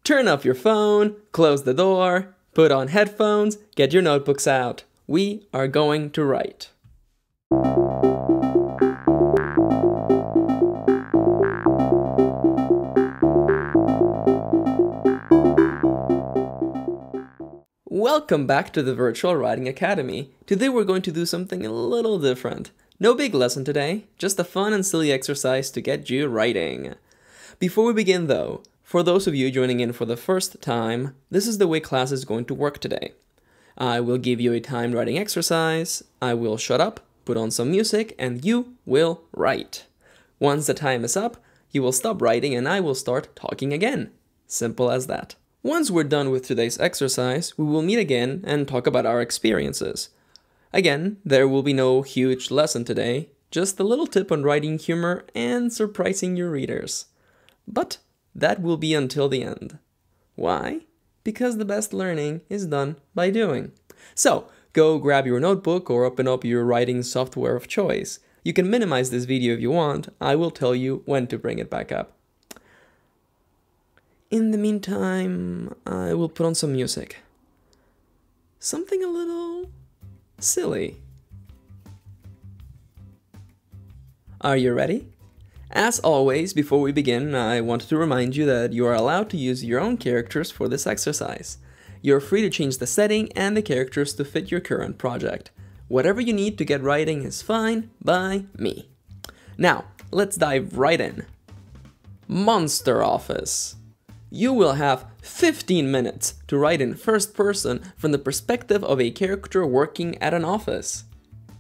Turn off your phone, close the door, put on headphones, get your notebooks out. We are going to write. Welcome back to the Virtual Writing Academy. Today we're going to do something a little different. No big lesson today, just a fun and silly exercise to get you writing. Before we begin though, for those of you joining in for the first time, this is the way class is going to work today. I will give you a timed writing exercise, I will shut up, put on some music, and you will write. Once the time is up, you will stop writing and I will start talking again. Simple as that. Once we're done with today's exercise, we will meet again and talk about our experiences. Again, there will be no huge lesson today, just a little tip on writing humor and surprising your readers. But that will be until the end. Why? Because the best learning is done by doing. So, go grab your notebook or open up your writing software of choice. You can minimize this video if you want. I will tell you when to bring it back up. In the meantime, I will put on some music. Something a little silly. Are you ready? As always, before we begin, I wanted to remind you that you are allowed to use your own characters for this exercise. You're free to change the setting and the characters to fit your current project. Whatever you need to get writing is fine by me. Now, let's dive right in. Monster Office. You will have 15 minutes to write in first person from the perspective of a character working at an office.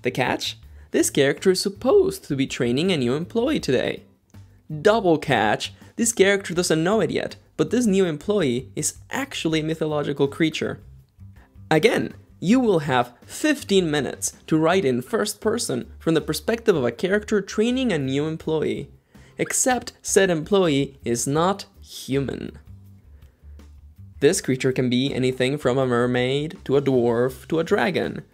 The catch? This character is supposed to be training a new employee today. Double catch, this character doesn't know it yet, but this new employee is actually a mythological creature. Again, you will have 15 minutes to write in first person from the perspective of a character training a new employee. Except said employee is not human. This creature can be anything from a mermaid to a dwarf to a dragon.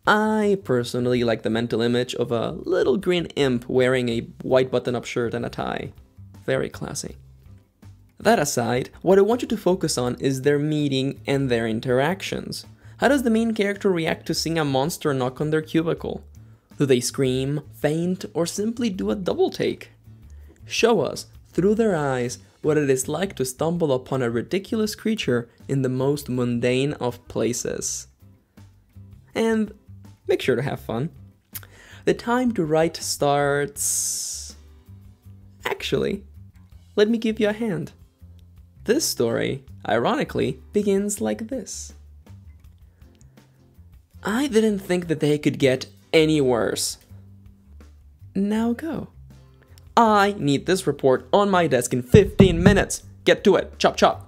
I personally like the mental image of a little green imp wearing a white button-up shirt and a tie. Very classy. That aside, what I want you to focus on is their meeting and their interactions. How does the main character react to seeing a monster knock on their cubicle? Do they scream, faint, or simply do a double take? Show us, through their eyes, what it is like to stumble upon a ridiculous creature in the most mundane of places. And make sure to have fun. The time to write starts... Actually, let me give you a hand. This story, ironically, begins like this. I didn't think that they could get any worse. Now go. I need this report on my desk in 15 minutes. Get to it. Chop chop.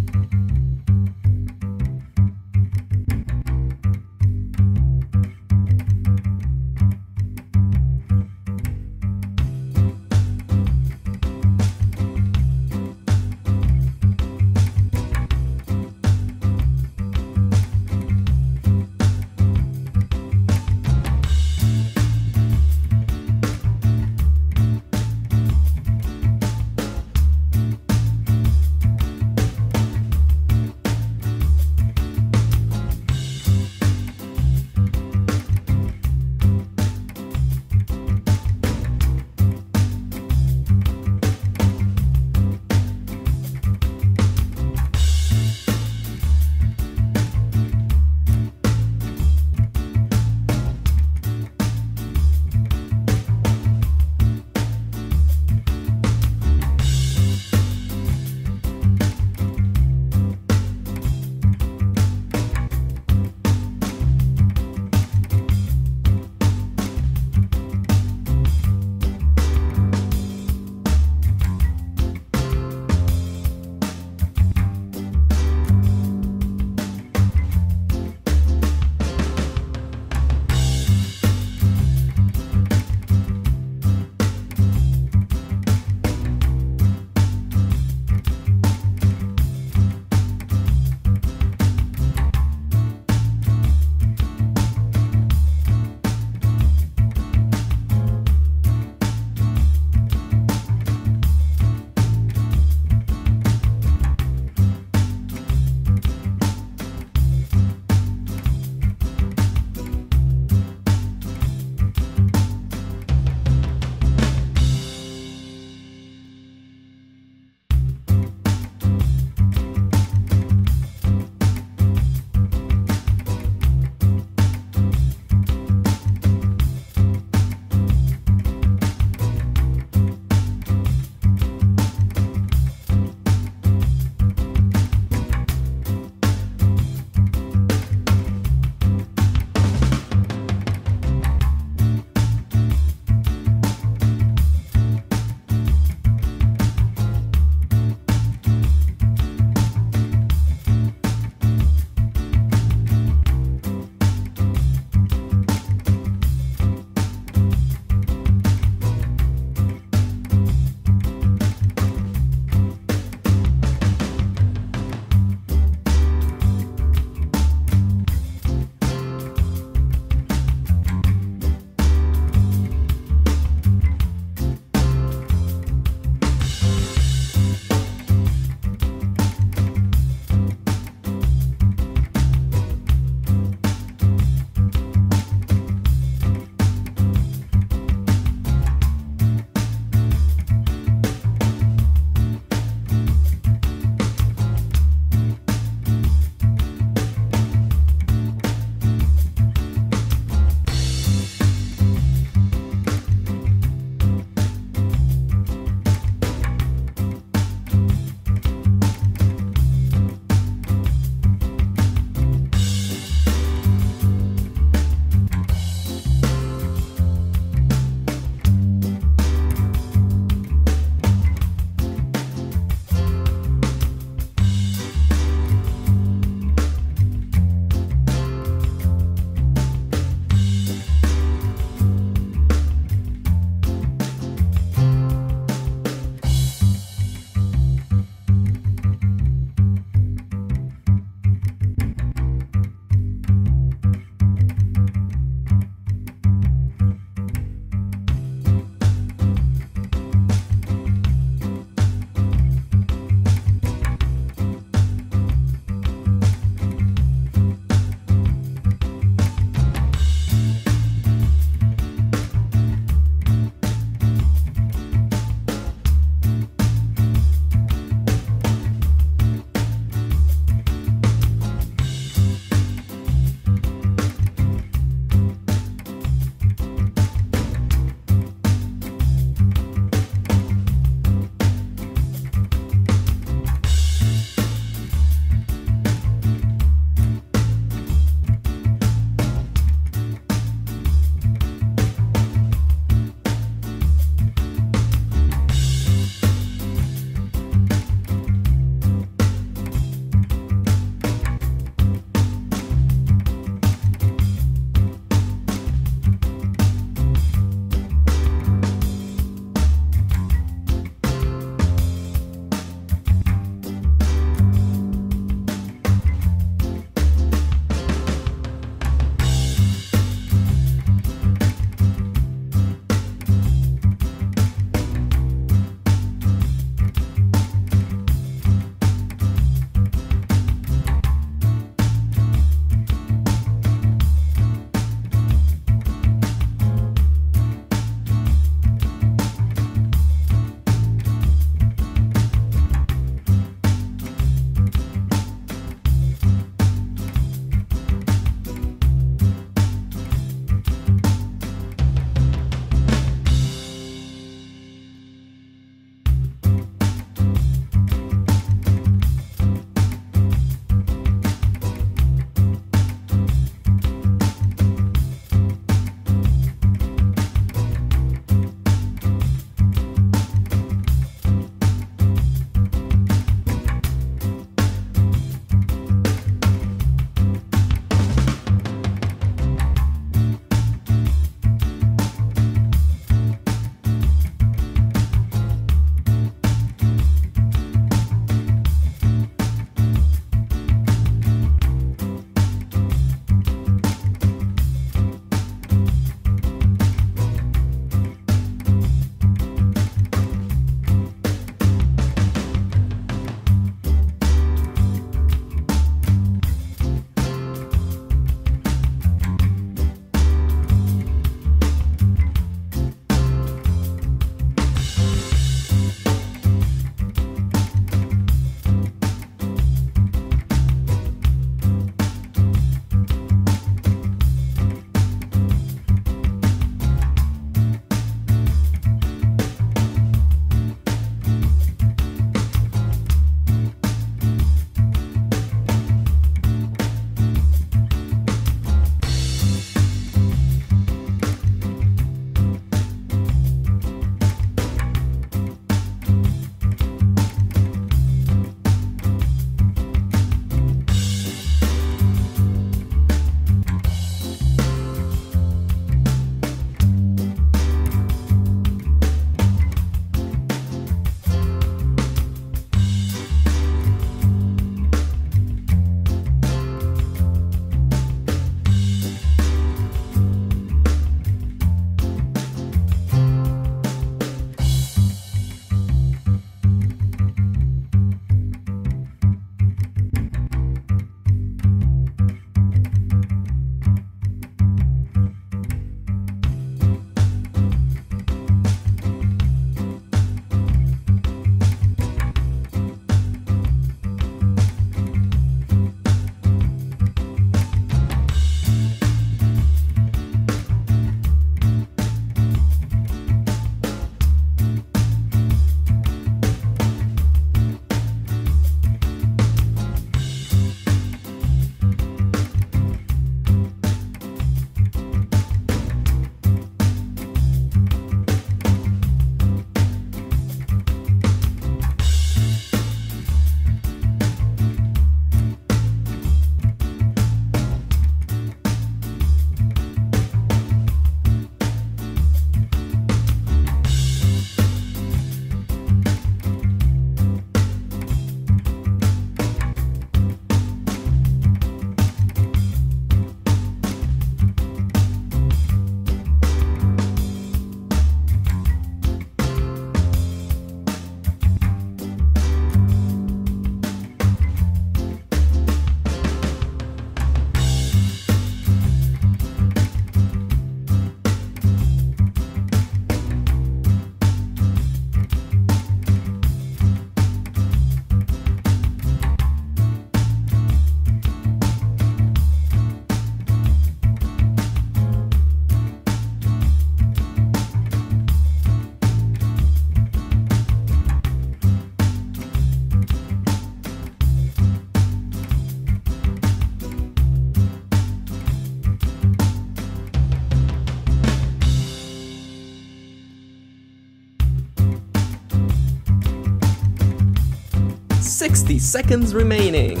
60 seconds remaining.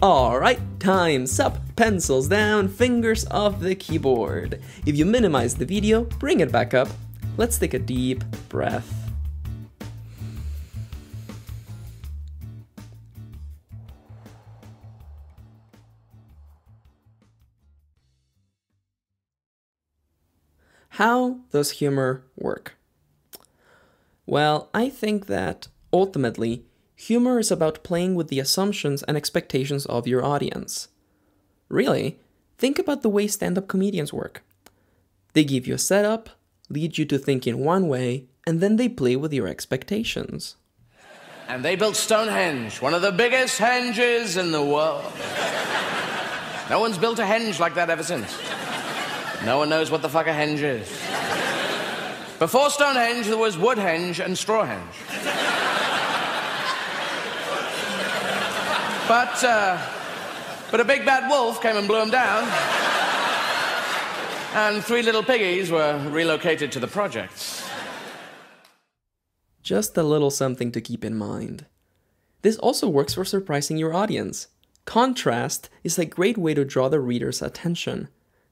Alright, time's up. Pencils down, fingers off the keyboard. If you minimize the video, bring it back up. Let's take a deep breath. How does humor work? Well, I think that ultimately, humor is about playing with the assumptions and expectations of your audience. Really, think about the way stand-up comedians work. They give you a setup, lead you to think in one way, and then they play with your expectations. And they built Stonehenge, one of the biggest henges in the world. No one's built a henge like that ever since. No one knows what the fuck a henge is. Before Stonehenge, there was Woodhenge and Strawhenge. But a big bad wolf came and blew them down. And 3 little piggies were relocated to the projects. Just a little something to keep in mind. This also works for surprising your audience. Contrast is a great way to draw the reader's attention.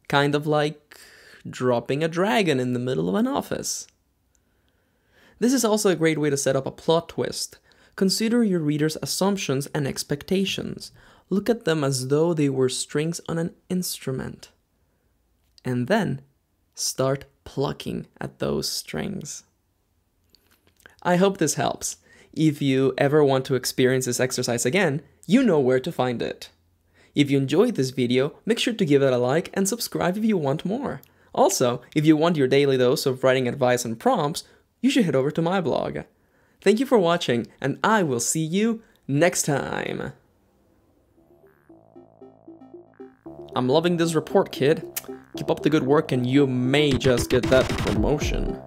Kind of like dropping a dragon in the middle of an office. This is also a great way to set up a plot twist. Consider your reader's assumptions and expectations. Look at them as though they were strings on an instrument. And then start plucking at those strings. I hope this helps. If you ever want to experience this exercise again, you know where to find it. If you enjoyed this video, make sure to give it a like and subscribe if you want more. Also, if you want your daily dose of writing advice and prompts, you should head over to my blog. Thank you for watching, and I will see you next time. I'm loving this report, kid. Keep up the good work and you may just get that promotion.